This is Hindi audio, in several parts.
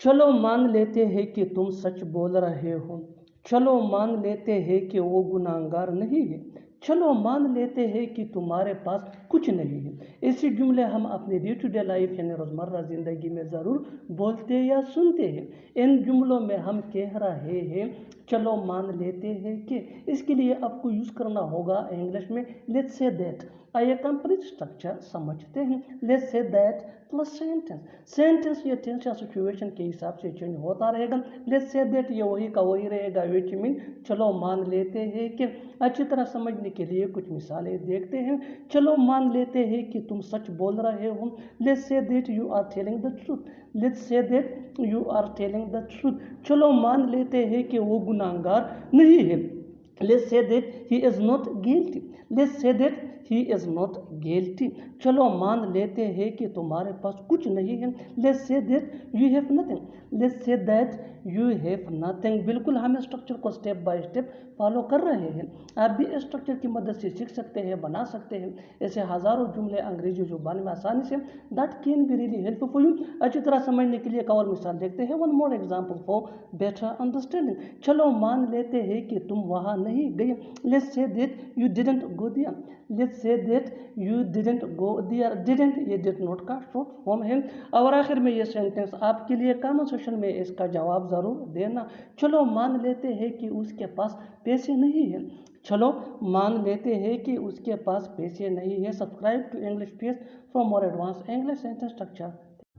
चलो मान लेते हैं कि तुम सच बोल रहे हो। चलो मान लेते हैं कि वो गुनाहगार नहीं है। चलो मान लेते हैं कि तुम्हारे पास कुछ नहीं है। ऐसे जुमले हम अपने डे टू डे लाइफ यानी रोज़मर्रा ज़िंदगी में ज़रूर बोलते या सुनते हैं। इन जुमलों में हम कह रहे हैं चलो मान लेते हैं कि, इसके लिए आपको यूज़ करना होगा इंग्लिश में लेट्स से दैट। आइए कंप्लीट स्ट्रक्चर समझते हैं। Let's say that plus sentence. Sentence या टेंस या सिचुएशन के हिसाब से चेंज होता रहेगा। लेट्स से दैट ये वही का वही रहेगा, विच मीन चलो मान लेते हैं कि। अच्छी तरह समझने के लिए कुछ मिसालें देखते हैं। चलो मान लेते हैं कि तुम सच बोल रहे हो। Let's say that you are telling the truth. Let's say that you are telling the truth. चलो मान लेते हैं कि वो गुनाहगार नहीं है। Let's say that he is not guilty. Let's say that he is not guilty. चलो मान लेते हैं कि तुम्हारे पास कुछ नहीं है। Let's say that you have nothing. Let's say that you have nothing. बिल्कुल हम स्ट्रक्चर को स्टेप बाय स्टेप फॉलो कर रहे हैं। आप भी इस स्ट्रक्चर की मदद से सीख सकते हैं, बना सकते हैं ऐसे हज़ारों जुमले अंग्रेजी जुबान में आसानी से। That can be really helpful for you. अच्छी तरह समझने के लिए एक और मिसाल देखते हैं। One more example for better understanding. चलो मान लेते हैं कि तुम वहाँ नहीं गए। Let's say that you didn't go there. Let's say that you didn't go there. Didn't ये डिड नॉट का शॉर्ट फॉर्म है। और आखिर में ये सेंटेंस आपके लिए कमेंट सेक्शन में इसका जवाब ज़रूर देना। चलो मान लेते हैं कि उसके पास पैसे नहीं है। चलो मान लेते हैं कि उसके पास पैसे नहीं है। Subscribe to English page for more advance English sentence structure.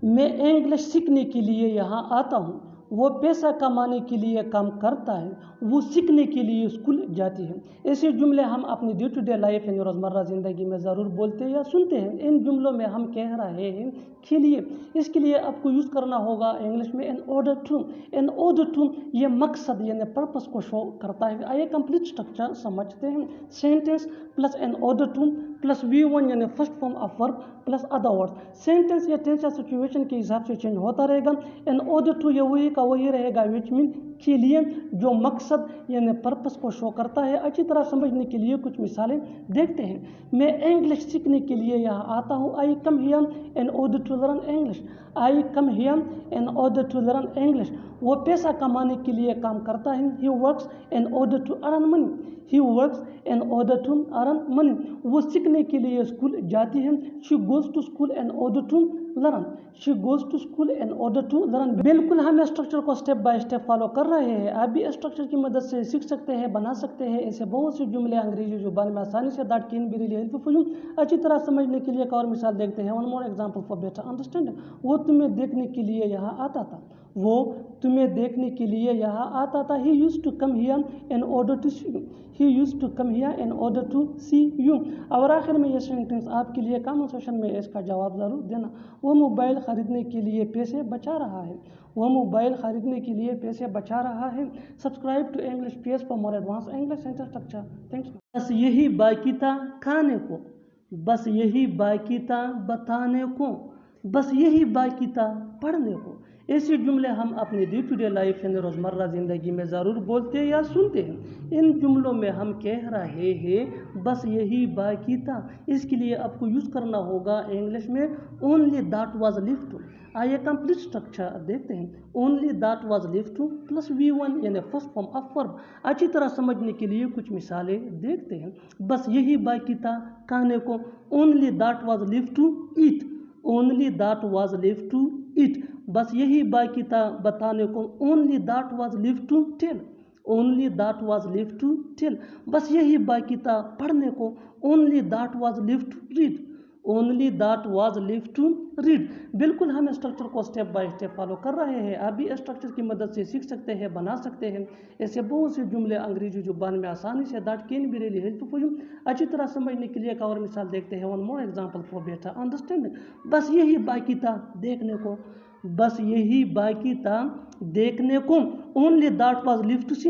मैं इंग्लिश सीखने के लिए यहाँ आता हूँ। वो पैसा कमाने के लिए काम करता है। वो सीखने के लिए स्कूल जाती है। ऐसे जुमले हम अपनी डे टू डे लाइफ यानी रोज़मर्रा ज़िंदगी में ज़रूर बोलते या सुनते हैं। इन जुमलों में हम कह रहे हैं के लिए, इसके लिए आपको यूज़ करना होगा इंग्लिश में in order to. In order to ये मकसद यानी पर्पस को शो करता है। आइए कंप्लीट स्ट्रक्चर समझते हैं। Sentence plus in order to plus V1 यानी first form of verb plus other word. Sentence या टेंस या सिचुएशन के हिसाब से चेंज होता रहेगा। इन ऑर्डर टू ये वही का वही रहेगा, विच मीन के लिए, जो मकसद यानी पर्पस को शो करता है। अच्छी तरह समझने के लिए कुछ मिसालें देखते हैं। मैं इंग्लिश सीखने के लिए यहाँ आता हूँ। I come here in order to learn English. I come here in order to learn English. वो पैसा कमाने के लिए काम करता है। He works in order to earn money. He works in order to earn money. वो सीखने के लिए स्कूल जाती है। She goes to school in order to learn. She goes to school in order to learn. बिल्कुल हम स्ट्रक्चर को स्टेप बाय स्टेप फॉलो कर रहे हैं। आप भी स्ट्रक्चर की मदद से सीख सकते हैं, बना सकते हैं ऐसे बहुत से जुमले अंग्रेजी जुबान में आसानी से। That can be really helpful for you. अच्छी तरह समझने के लिए एक और मिसाल देखते हैं। One more example for better understanding. वो तुम्हें देखने के लिए यहाँ आता था। वो तुम्हें देखने के लिए यहाँ आता था। He used to come here in order to see you. He used to come here in order to see you. और आखिर में ये सेंटेंस आपके लिए कमेंट सेक्शन में इसका जवाब ज़रूर देना। वो मोबाइल ख़रीदने के लिए पैसे बचा रहा है। वो मोबाइल ख़रीदने के लिए पैसे बचा रहा है। Subscribe to English page for more advance English sentence structure. Thanks. बस यही बाकी था खाने को, बस यही बाकी था बताने को, बस यही बाकी था पढ़ने को। ऐसे जुमले हम अपनी डे टू डे लाइफ यानी रोज़मर्रा ज़िंदगी में ज़रूर बोलते या सुनते हैं। इन जुमलों में हम कह रहे हैं बस यही बाकी था। इसके लिए आपको यूज़ करना होगा इंग्लिश में only that was left to. आइए कंप्लीट स्ट्रक्चर देखते हैं। Only that was left to plus V1 यानी फर्स्ट फॉर्म ऑफ वर्ब। अच्छी तरह समझने के लिए कुछ मिसालें देखते हैं। बस यही बाकी था खाने को। Only that was left to eat. Only that was left to eat. बस यही बाकी था बताने को। Only that was left to tell. Only that was left to tell. बस यही बाकी था पढ़ने को। Only that was left to read. Only that was left to read. बिल्कुल हम स्ट्रक्चर को स्टेप बाय स्टेप फॉलो कर रहे हैं। आप भी स्ट्रक्चर की मदद से सीख सकते हैं, बना सकते हैं ऐसे बहुत से जुमले अंग्रेजी जुबान में आसानी से। That can be really helpful for you. अच्छी तरह समझने के लिए एक और मिसाल देखते हैं। One more example for better understanding. बस यही बाकी था देखने को। बस यही बाकी था देखने को। Only that was left to see.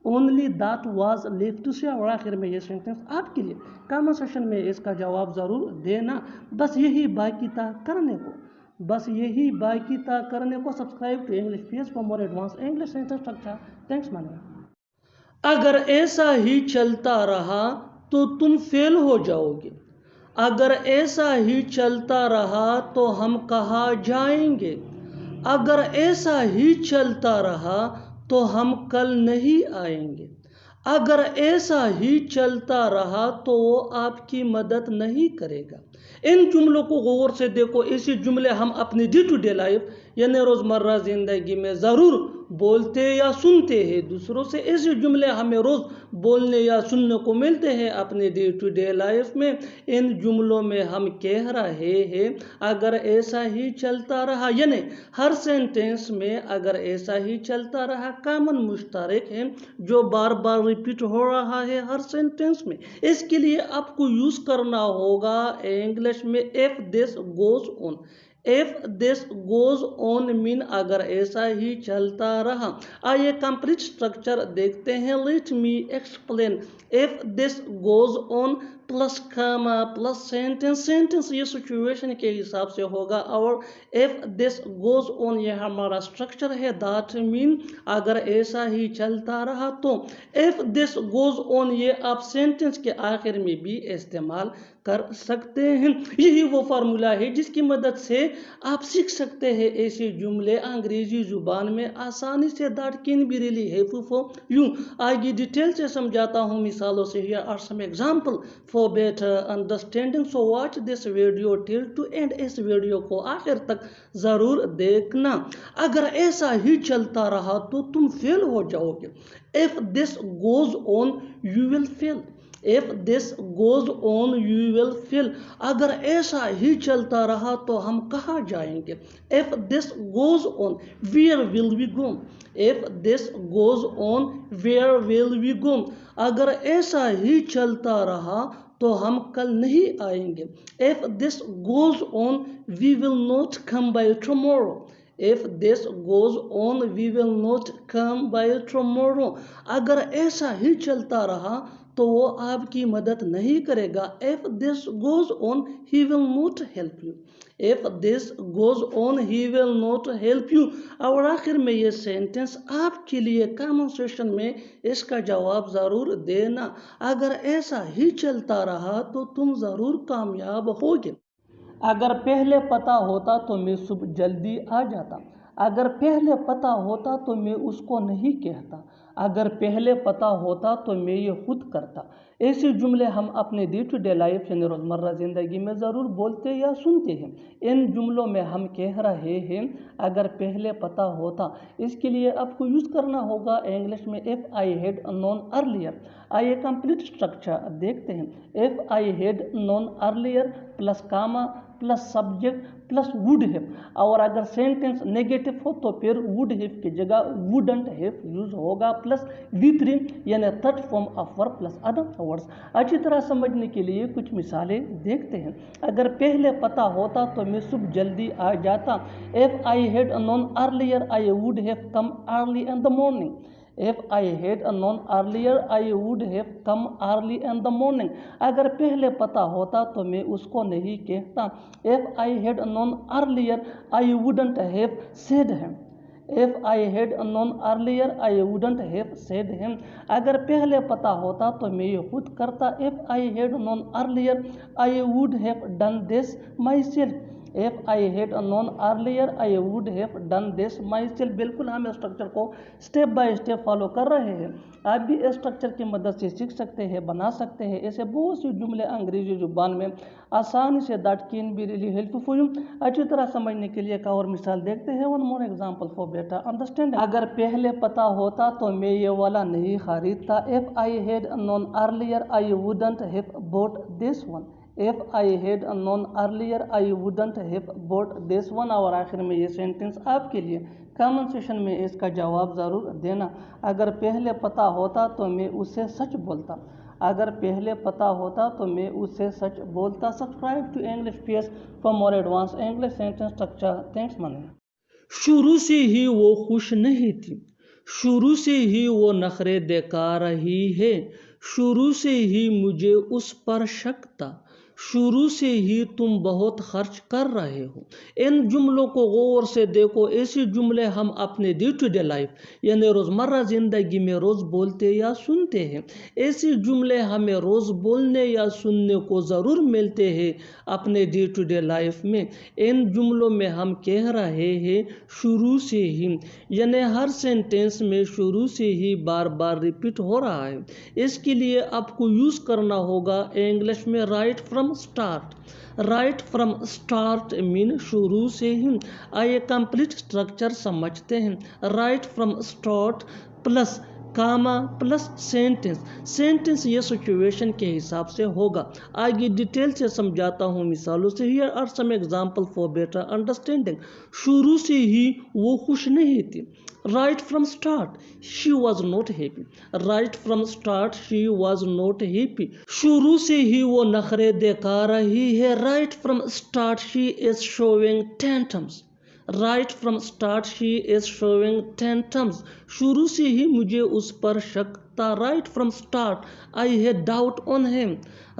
Only that was left to say. और आखिर में ये सेंटेंस आपके लिए कमेंट सेक्शन में इसका जवाब ज़रूर देना। बस यही बाकी था करने को। बस यही बाकी था करने को। Subscribe to English page for more advance English sentence structure. Thanks मानिया। अगर ऐसा ही चलता रहा तो तुम फेल हो जाओगे। अगर ऐसा ही चलता रहा तो हम कहाँ जाएंगे। अगर ऐसा ही चलता रहा तो हम कल नहीं आएंगे। अगर ऐसा ही चलता रहा तो वो आपकी मदद नहीं करेगा। इन जुमलों को गौर से देखो। ऐसे जुमले हम अपनी डे टू डे लाइफ यानी रोज़मर्रा ज़िंदगी में ज़रूर बोलते या सुनते हैं दूसरों से। ऐसे जुमले हमें रोज़ बोलने या सुनने को मिलते हैं अपने डे टू डे लाइफ में। इन जुमलों में हम कह रहे हैं अगर ऐसा ही चलता रहा, यानी हर सेंटेंस में अगर ऐसा ही चलता रहा कॉमन मुश्तरक है जो बार बार रिपीट हो रहा है हर सेंटेंस में। इसके लिए आपको यूज़ करना होगा इंग्लिश में if this goes on. If this goes on mean अगर ऐसा ही चलता रहा। आइए कंप्लीट स्ट्रक्चर देखते हैं। Let me explain. If this goes on plus comma plus sentence. Sentence ये सिचुएशन के हिसाब से होगा और इफ दिस गोज ऑन ये हमारा स्ट्रक्चर है। दैट मीन अगर ऐसा ही चलता रहा तो। इफ दिस गोज ऑन ये आप सेंटेंस के आखिर में भी इस्तेमाल कर सकते हैं। यही वो फार्मूला है जिसकी मदद से आप सीख सकते हैं ऐसे जुमले अंग्रेजी जुबान में आसानी से। That can be really helpful for you. आगे डिटेल से समझाता हूँ मिसालों से। Here are some example for better understanding. So watch this video till to end. इस वीडियो को आखिर तक ज़रूर देखना। अगर ऐसा ही चलता रहा तो तुम फेल हो जाओगे। If this goes on you will fail. If this goes on you will fail. अगर ऐसा ही चलता रहा तो हम कहाँ जाएंगे। If this goes on where will we go. If this goes on where will we go. अगर ऐसा ही चलता रहा तो हम कल नहीं आएंगे। If this goes on we will not come by tomorrow. If this goes on we will not come by tomorrow। अगर ऐसा ही चलता रहा तो वो आपकी मदद नहीं करेगा। If this goes on he will not help you। If this goes on he will not help you। और आखिर में ये सेंटेंस आपके लिए कॉमन सेशन में इसका जवाब ज़रूर देना। अगर ऐसा ही चलता रहा तो तुम ज़रूर कामयाब होगे। अगर पहले पता होता तो मैं सुबह जल्दी आ जाता। अगर पहले पता होता तो मैं उसको नहीं कहता। अगर पहले पता होता तो मैं ये खुद करता। ऐसे जुमले हम अपने डे टू डे लाइफ यानी रोज़मर्रा ज़िंदगी में ज़रूर बोलते या सुनते हैं। इन जुमलों में हम कह रहे हैं अगर पहले पता होता। इसके लिए आपको यूज़ करना होगा इंग्लिश में if I had known earlier. आइए कंप्लीट स्ट्रक्चर देखते हैं। If I had known earlier plus comma plus subject plus would have. और अगर सेंटेंस नेगेटिव हो तो फिर वुड हैव की जगह वुडंट हैव यूज होगा प्लस V3 यानी third form of verb plus other words. अच्छी तरह समझने के लिए कुछ मिसालें देखते हैं। अगर पहले पता होता तो मैं सुबह जल्दी आ जाता। If I had known earlier I would have come early in the morning. If I had known earlier, I would have come early in the morning। अगर पहले पता होता तो मैं उसको नहीं कहता। If I had known earlier, I wouldn't have said him। If I had known earlier, I wouldn't have said him। अगर पहले पता होता तो मैं ये खुद करता। If I had known earlier, I would have done this myself। If I had known earlier, I would have done this myself। बिल्कुल हम स्ट्रक्चर को स्टेप बाय स्टेप फॉलो कर रहे हैं। आप भी इस स्ट्रक्चर की मदद से सीख सकते हैं, बना सकते हैं ऐसे बहुत से जुमले अंग्रेजी जुबान में आसानी से। That can be really helpful for you. अच्छी तरह समझने के लिए एक और मिसाल देखते हैं। One more example for better understanding. अगर पहले पता होता तो मैं ये वाला नहीं खरीदता। If I had known earlier I wouldn't have bought this one. If I had known earlier, I wouldn't have bought this one। और आखिर में ये सेंटेंस आपके लिए कॉमन सेशन में इसका जवाब ज़रूर देना। अगर पहले पता होता तो मैं उससे सच बोलता। अगर पहले पता होता तो मैं उससे सच बोलता। Subscribe to English PS for more advance English sentence structure. Thanks मनी। शुरू से ही वो खुश नहीं थी। शुरू से ही वो नखरे दिखा रही है। शुरू से ही मुझे उस पर शक था। शुरू से ही तुम बहुत खर्च कर रहे हो। इन जुमलों को गौर से देखो। ऐसे जुमले हम अपने डे टू डे लाइफ यानी रोज़मर्रा ज़िंदगी में रोज़ बोलते या सुनते हैं। ऐसे जुमले हमें रोज़ बोलने या सुनने को ज़रूर मिलते हैं अपने डे टू डे लाइफ में। इन जुमलों में हम कह रहे हैं शुरू से ही, यानी हर सेंटेंस में शुरू से ही बार बार रिपीट हो रहा है। इसके लिए आपको यूज़ करना होगा इंग्लिश में right from start. Right from start mean शुरू से ही। आइए कंप्लीट स्ट्रक्चर समझते हैं। Right from start plus comma plus sentence. Sentence ये सिचुएशन के हिसाब से होगा। आगे डिटेल से समझाता हूँ मिसालों से। Here are some example for better understanding. शुरू से ही वो खुश नहीं थी। Right from start, she was not happy. Right from start, she was not happy. शुरू से ही वो नखरे दिखा रही है। Right from start, she is showing tantrums. Right from start, she is showing tantrums. शुरू से ही मुझे उस पर शक था। Right from start, I had doubt on him.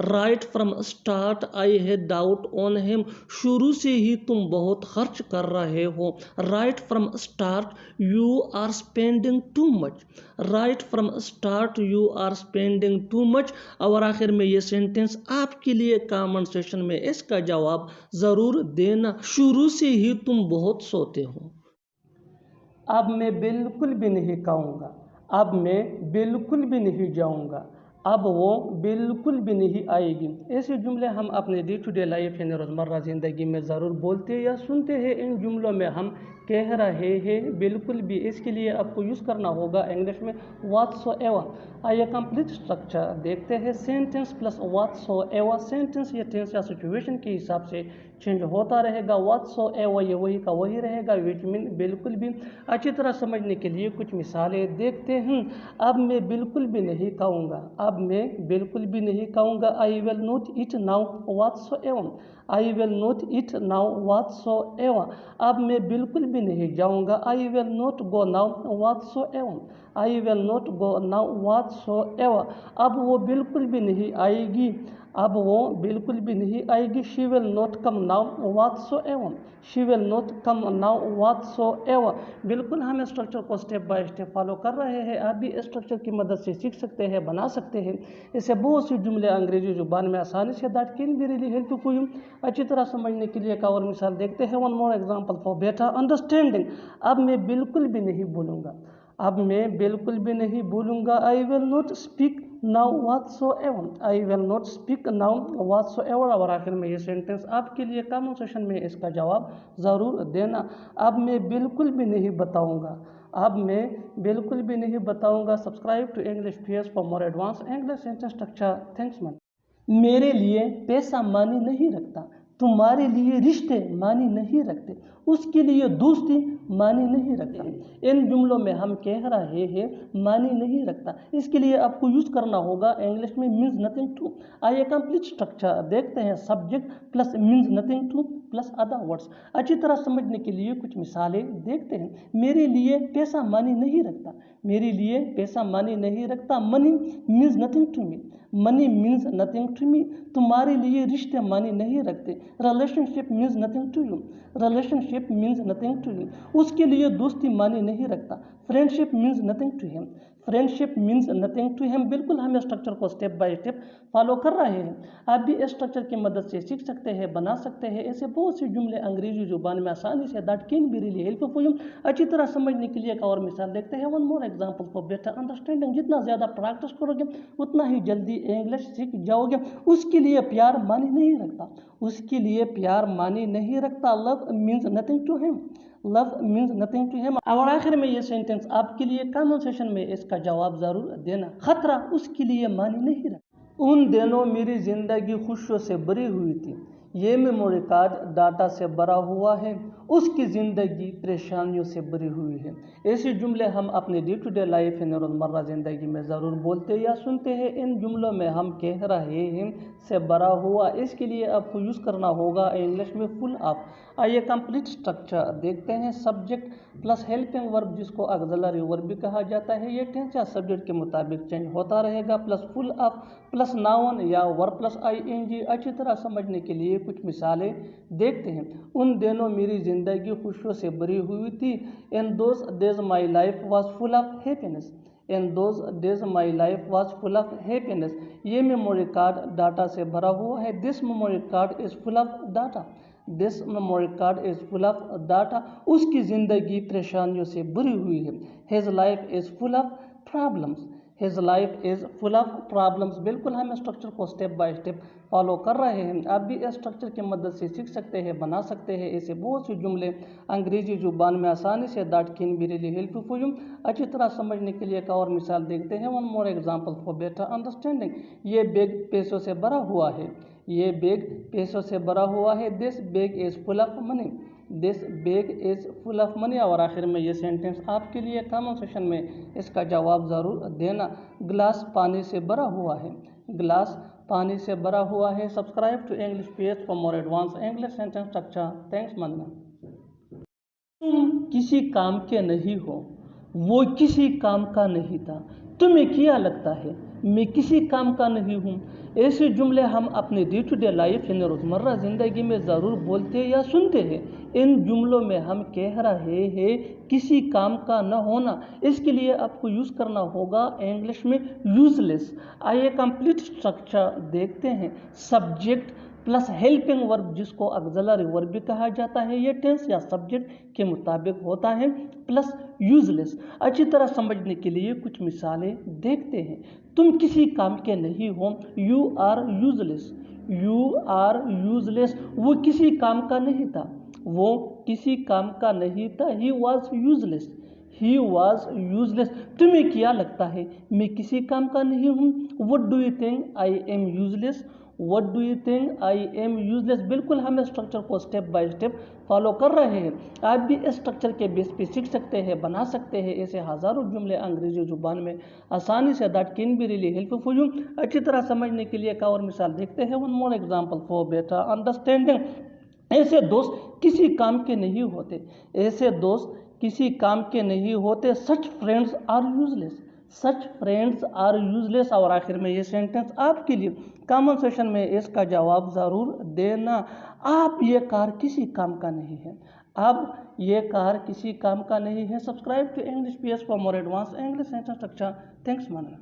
Right from start, I had doubt on him. शुरू से ही तुम बहुत खर्च कर रहे हो। Right from start, you are spending too much. Right from start, you are spending too much. और आखिर में ये सेंटेंस आपके लिए कमेंट सेक्शन में इसका जवाब ज़रूर देना। शुरू से ही तुम बहुत सोते हो। अब मैं बिल्कुल भी नहीं खाऊंगा। अब मैं बिल्कुल भी नहीं जाऊंगा। अब वो बिल्कुल भी नहीं आएगी। ऐसे जुमले हम अपने डे टू डे लाइफ यानी रोज़मर्रा ज़िंदगी में ज़रूर बोलते या सुनते हैं। इन जुमलों में हम कह रहे हैं बिल्कुल भी। इसके लिए आपको यूज़ करना होगा इंग्लिश में व्हाटसोएवर। आइए कंप्लीट स्ट्रक्चर देखते हैं। Sentence plus whatsoever. सेंटेंस या टेंस या सिचुएशन के हिसाब से चेंज होता रहेगा। व्हाटसोएवर ये वही का वही रहेगा, विच मीन बिल्कुल भी। अच्छी तरह समझने के लिए कुछ मिसालें देखते हैं। अब मैं बिल्कुल भी नहीं खाऊंगा। अब मैं बिल्कुल भी नहीं खाऊंगा। I will not eat now whatsoever. I will not eat now whatsoever. अब मैं बिल्कुल भी नहीं जाऊंगा। I will not go now whatsoever. I will not go now whatsoever. अब वो बिल्कुल भी नहीं आएगी। अब वो बिल्कुल भी नहीं आएगी। She will not come now whatsoever. She will not come now whatsoever. बिल्कुल हम स्ट्रक्चर को स्टेप बाय स्टेप फॉलो कर रहे हैं। आप भी स्ट्रक्चर की मदद से सीख सकते हैं, बना सकते हैं। इससे बहुत सी जुमले अंग्रेजी जुबान में आसानी से that can be really helpful for you. अच्छी तरह समझने के लिए एक और मिसाल देखते हैं। One more example for better understanding. अब मैं बिल्कुल भी नहीं बोलूँगा। अब मैं बिल्कुल भी नहीं बोलूँगा। I will not speak now whatsoever. I will not speak now whatsoever. और आखिर में ये सेंटेंस आपके लिए कमेंट सेक्शन में इसका जवाब ज़रूर देना। अब मैं बिल्कुल भी नहीं बताऊँगा। अब मैं बिल्कुल भी नहीं बताऊँगा। Subscribe to English PS for more advance English sentence structure. Thanks man. मेरे लिए पैसा मानी नहीं रखता। तुम्हारे लिए रिश्ते मानी नहीं रखते। उसके लिए दोस्ती मानी नहीं रखता। इन जुमलों में हम कह रहे हैं मानी नहीं रखता। इसके लिए आपको यूज़ करना होगा इंग्लिश में मीन्स नथिंग टू। आइए कंप्लीट स्ट्रक्चर देखते हैं। Subject plus means nothing two plus other words. अच्छी तरह समझने के लिए कुछ मिसालें देखते हैं। मेरे लिए पैसा मानी नहीं रखता। मेरे लिए पैसा मानी नहीं रखता। Money means nothing to me. Money means nothing to me. तुम्हारे लिए रिश्ते मानी नहीं रखते। Relationship means nothing to you. Relationship means nothing to you. उसके लिए दोस्ती मानी नहीं रखता। Friendship means nothing to him. Friendship means nothing to him. बिल्कुल हम स्ट्रक्चर को स्टेप बाय स्टेप फॉलो कर रहे हैं। आप भी इस स्ट्रक्चर की मदद से सीख सकते हैं, बना सकते हैं। ऐसे बहुत सी जुमले अंग्रेजी जुबान में आसानी से that can be really helpful for you. अच्छी तरह समझने के लिए एक और मिसाल देखते हैं। One more example for better understanding. जितना ज़्यादा प्रैक्टिस करोगे उतना ही जल्दी इंग्लिश सीख जाओगे। उसके लिए प्यार मानी नहीं रखता। उसके लिए प्यार मानी नहीं रखता। Love means nothing to him. Love means nothing to him. और आखिर में ये सेंटेंस आपके लिए कमेंट सेक्शन में इसका जवाब ज़रूर देना। खतरा उसके लिए मानी नहीं रखता। उन दिनों मेरी ज़िंदगी खुशियों से भरी हुई थी। ये मेमोरी कार्ड डाटा से भरा हुआ है। उसकी ज़िंदगी परेशानियों से भरी हुई है। ऐसे जुमले हम अपने डे टू डे लाइफ यानी रोज़मर्रा ज़िंदगी में ज़रूर बोलते या सुनते हैं। इन जुमलों में हम कह रहे हैं से भरा हुआ, इसके लिए आपको यूज़ करना होगा इंग्लिश में फुल ऑफ। आइए कंप्लीट स्ट्रक्चर देखते हैं। सब्जेक्ट प्लस हेल्पिंग वर्ब जिसको ऑक्सिलरी वर्ब भी कहा जाता है, ये टेंस या सब्जेक्ट के मुताबिक चेंज होता रहेगा। Plus full of plus noun या वर्ब प्लस आईएनजी। अच्छी तरह समझने के लिए कुछ मिसालें देखते हैं। उन दिनों मेरी ज़िंदगी खुशियों से भरी हुई थी। In those days my life was full of happiness. In those days my life was full of happiness. ये मेमोरी कार्ड डाटा से भरा हुआ है। This memory card is full of data. This memory card is full of data. उसकी ज़िंदगी परेशानियों से भरी हुई है। His life is full of problems. His life is full of problems. बिल्कुल हम स्ट्रक्चर को स्टेप बाय स्टेप फॉलो कर रहे हैं। आप भी इस स्ट्रक्चर की मदद से सीख सकते हैं, बना सकते हैं ऐसे बहुत से जुमले अंग्रेजी जुबान में आसानी से। That can be really helpful for you. अच्छी तरह समझने के लिए एक और मिसाल देखते हैं। One more example for better understanding. ये बैग पैसों से भरा हुआ है। ये बैग पैसों से भरा हुआ है। This bag is full of money. This bag is full of money. और आखिर में ये सेंटेंस आपके लिए कमेंट सेक्शन में इसका जवाब ज़रूर देना। ग्लास पानी से भरा हुआ है। ग्लास पानी से भरा हुआ है। Subscribe to English page for more advance English sentence structure. Thanks मानना। तुम किसी काम के नहीं हो, वो किसी काम का नहीं था। तुम्हें क्या लगता है मैं किसी काम का नहीं हूँ? ऐसे जुमले हम अपने डे टू डे लाइफ यानी रोज़मर्रा ज़िंदगी में ज़रूर बोलते या सुनते हैं। इन जुमलों में हम कह रहे हैं किसी काम का न होना, इसके लिए आपको यूज़ करना होगा इंग्लिश में यूजलेस। आइए कंप्लीट स्ट्रक्चर देखते हैं। सब्जेक्ट प्लस हेल्पिंग वर्ब जिसको ऑक्सिलरी वर्ब भी कहा जाता है, ये टेंस या सब्जेक्ट के मुताबिक होता है। Plus useless. अच्छी तरह समझने के लिए कुछ मिसालें देखते हैं। तुम किसी काम के नहीं हो। You are useless. You are useless. वो किसी काम का नहीं था। वो किसी काम का नहीं था। He was useless. He was useless. तुम्हें क्या लगता है मैं किसी काम का नहीं हूँ? What do you think I am useless. What do you think I am useless. बिल्कुल हम स्ट्रक्चर को स्टेप बाय स्टेप फॉलो कर रहे हैं। आप भी इस स्ट्रक्चर के बेस पे सीख सकते हैं, बना सकते हैं ऐसे हज़ारों जुमले अंग्रेजी जुबान में आसानी से। That can be really helpful for you. अच्छी तरह समझने के लिए एक और मिसाल देखते हैं। One more example for better understanding. ऐसे दोस्त किसी काम के नहीं होते। ऐसे दोस्त किसी काम के नहीं होते। Such friends are useless. Such friends are useless. और आखिर में ये सेंटेंस आपके लिए कमेंट सेक्शन में इसका जवाब ज़रूर देना। आप ये कार किसी काम का नहीं है। अब ये कार किसी काम का नहीं है। Subscribe to English PS for more advance English sentence structure. Thanks मानना।